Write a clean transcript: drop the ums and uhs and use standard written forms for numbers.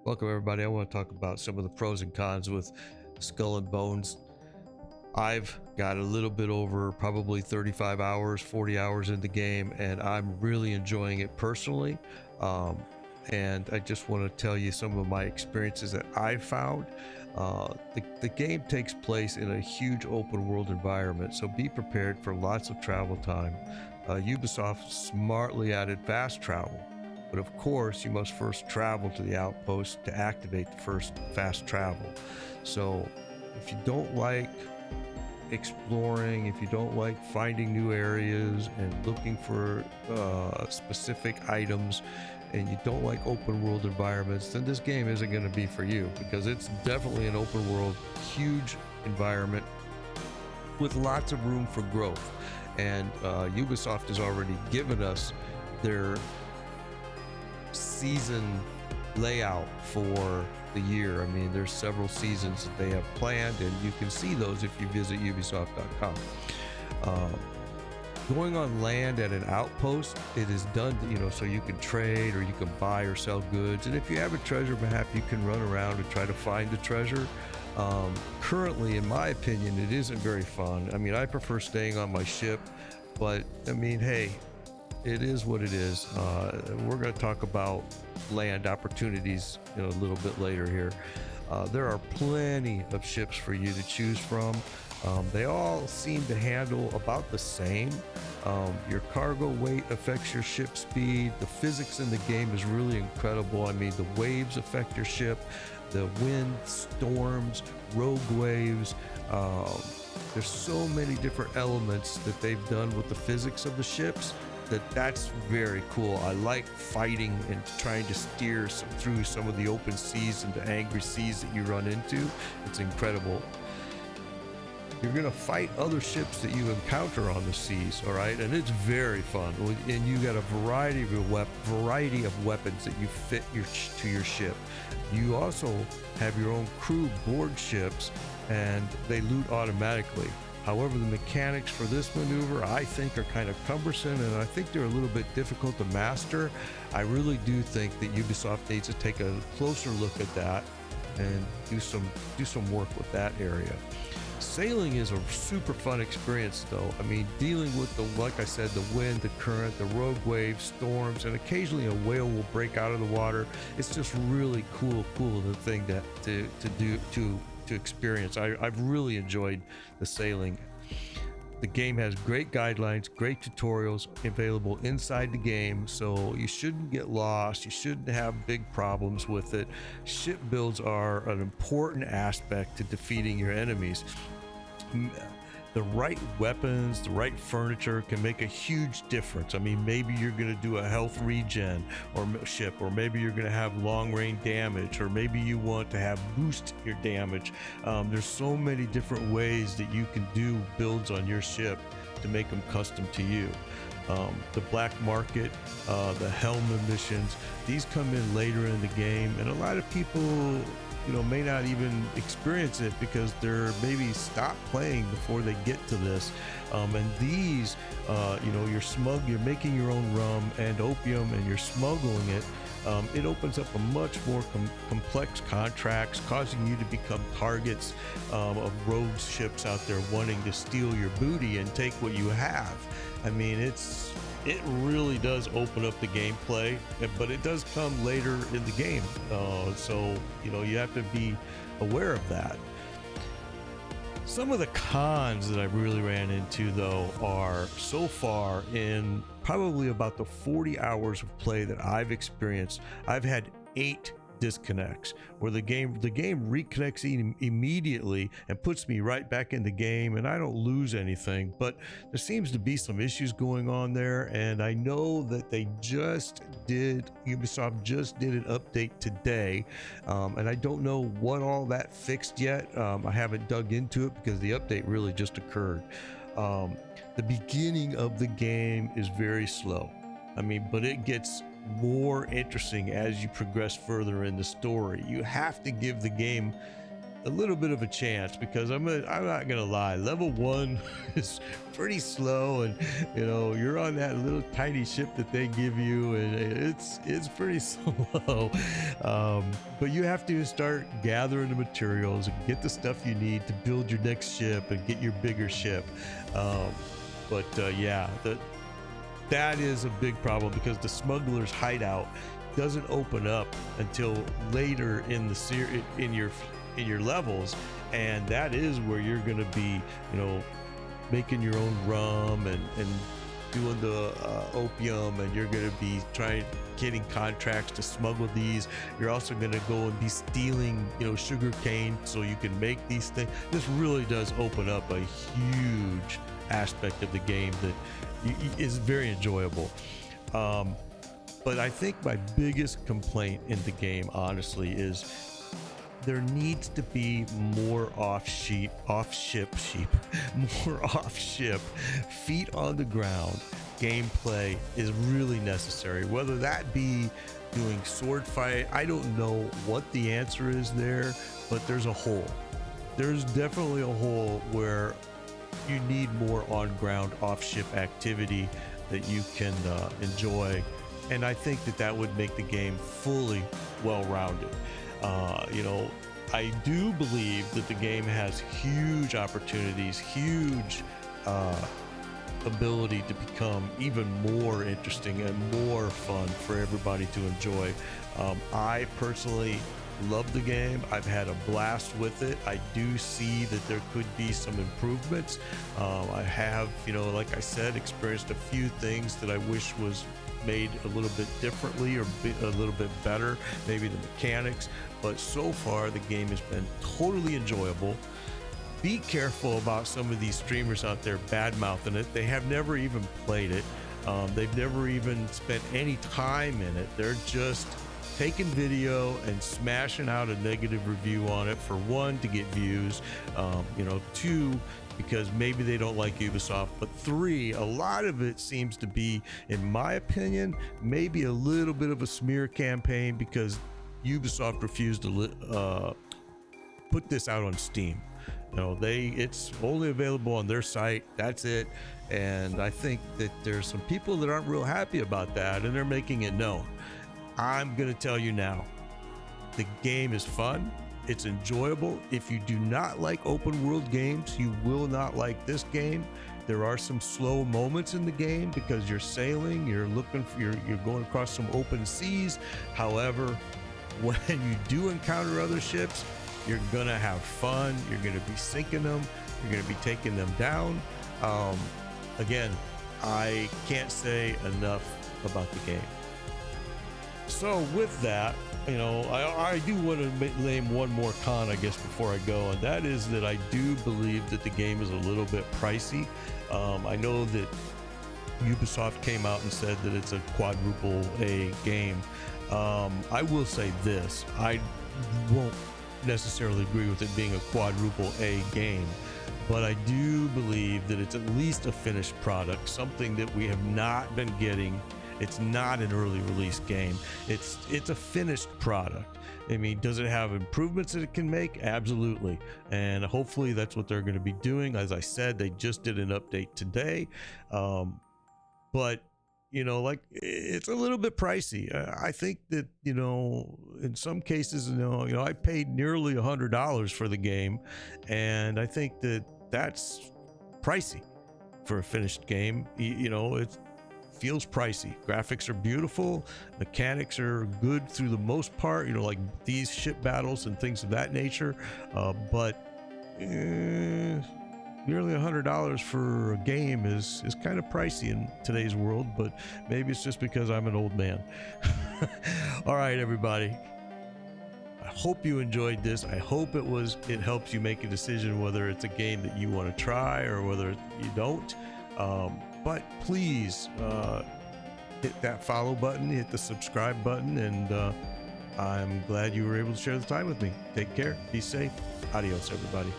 Welcome everybody. I want to talk about some of the pros and cons with Skull and Bones. I've got a little bit over probably 35 hours, 40 hours in the game, and I'm really enjoying it personally. And I just want to tell you some of my experiences that I've found. The game takes place in a huge open world environment, so be prepared for lots of travel time. UbiSoft smartly added fast travel, but of course you must first travel to the outpost to activate the first fast travel. So if you don't like exploring, if you don't like finding new areas and looking for specific items, and you don't like open world environments, then this game isn't going to be for you, because it's definitely an open world, huge environment with lots of room for growth. And Ubisoft has already given us their season layout for the year. I mean, there's several seasons that they have planned, and you can see those if you visit ubisoft.com. Going on land at an outpost, it is done, so you can trade or you can buy or sell goods. And if you have a treasure map, you can run around and try to find the treasure. Currently, in my opinion, it isn't very fun. I mean, I prefer staying on my ship, but I mean, hey, it is what it is. We're going to talk about land opportunities a little bit later here. There are plenty of ships for you to choose from. They all seem to handle about the same. Your cargo weight affects your ship speed. The physics in the game is really incredible. I mean, the waves affect your ship, the wind, storms, rogue waves. There's so many different elements that they've done with the physics of the ships that's very cool. I like fighting and trying to steer through some of the open seas and the angry seas that you run into. It's incredible. You're going to fight other ships that you encounter on the seas, all right? And it's very fun. And you got a variety of weapons that you fit to your ship. You also have your own crew board ships, and they loot automatically. However, the mechanics for this maneuver, I think, are kind of cumbersome, and I think they're a little bit difficult to master. I really do think that Ubisoft needs to take a closer look at that and do some work with that area. Sailing is a super fun experience, though. I mean, dealing with like I said, the wind, the current, the rogue waves, storms, and occasionally a whale will break out of the water. It's just really cool the thing to experience. I've really enjoyed the sailing. The game has great guidelines, great tutorials available inside the game, so you shouldn't get lost. You shouldn't have big problems with it. Ship builds are an important aspect to defeating your enemies. The right weapons, the right furniture can make a huge difference. I mean, maybe you're going to do a health regen or maybe you're going to have long range damage, or maybe you want to have boost your damage. There's so many different ways that you can do builds on your ship to make them custom to you. The black market, the helm emissions, these come in later in the game, and a lot of people may not even experience it because they're maybe stop playing before they get to this. And these, you're making your own rum and opium, and you're smuggling it. It opens up a much more complex contracts, causing you to become targets of rogue ships out there wanting to steal your booty and take what you have. I mean, it really does open up the gameplay, but it does come later in the game. So you have to be aware of that. Some of the cons that I really ran into, though, are so far in probably about the 40 hours of play that I've experienced, I've had 8 disconnects where the game reconnects immediately and puts me right back in the game, and I don't lose anything. But there seems to be some issues going on there, and I know that Ubisoft just did an update today, and I don't know what all that fixed yet. I haven't dug into it because the update really just occurred. The beginning of the game is very slow. I mean, but it gets more interesting as you progress further in the story. You have to give the game a little bit of a chance, because I'm not gonna lie, level 1 is pretty slow, and you're on that little tiny ship that they give you, and it's pretty slow. But you have to start gathering the materials and get the stuff you need to build your next ship and get your bigger ship. Yeah, that is a big problem, because the smuggler's hideout doesn't open up until later in the in your levels, and that is where you're going to be making your own rum and doing the opium, and you're going to be getting contracts to smuggle these. You're also going to go and be stealing sugar cane so you can make these things. This really does open up a huge aspect of the game that is very enjoyable. But I think my biggest complaint in the game, honestly, is there needs to be more off-ship, more off-ship, feet on the ground gameplay is really necessary. Whether that be doing sword fight, I don't know what the answer is there, but there's a hole. There's definitely a hole where you need more on-ground, off-ship activity that you can enjoy, and I think that would make the game fully well-rounded. I do believe that the game has huge opportunities, huge ability to become even more interesting and more fun for everybody to enjoy. I personally love the game. I've had a blast with it. I do see that there could be some improvements. I have, like I said, experienced a few things that I wish was made a little bit differently or a little bit better, maybe the mechanics, but so far the game has been totally enjoyable. Be careful about some of these streamers out there bad-mouthing it. They have never even played it. They've never even spent any time in it. They're just taking video and smashing out a negative review on it, for one, to get views, two, because maybe they don't like UbiSoft, but three, a lot of it seems to be, in my opinion, maybe a little bit of a smear campaign, because Ubisoft refused to put this out on Steam. It's only available on their site, that's it. And I think that there's some people that aren't real happy about that, and they're making it known. I'm gonna tell you now, the game is fun, it's enjoyable. If you do not like open world games, you will not like this game. There are some slow moments in the game because you're sailing, you're going across some open seas. However, when you do encounter other ships, you're gonna have fun, you're gonna be sinking them, you're gonna be taking them down. Again, I can't say enough about the game. So with that, I do want to name one more con, I guess, before I go, and that is that I do believe that the game is a little bit pricey. I know that Ubisoft came out and said that it's a quadruple A game. I will say this, I won't necessarily agree with it being a quadruple A game, but I do believe that it's at least a finished product, something that we have not been getting. It's not an early release game. It's a finished product. I mean, does it have improvements that it can make? Absolutely. And hopefully that's what they're going to be doing. As I said, they just did an update today. But like, it's a little bit pricey. I think that, in some cases, I paid nearly $100 for the game, and I think that that's pricey for a finished game. It feels pricey. Graphics are beautiful, mechanics are good through the most part, like these ship battles and things of that nature, but nearly $100 for a game is kind of pricey in today's world, but maybe it's just because I'm an old man. All right, everybody, I hope you enjoyed this. I hope it helps you make a decision whether it's a game that you want to try or whether you don't. But please hit that follow button, hit the subscribe button, and I'm glad you were able to share the time with me. Take care, be safe, adios, everybody.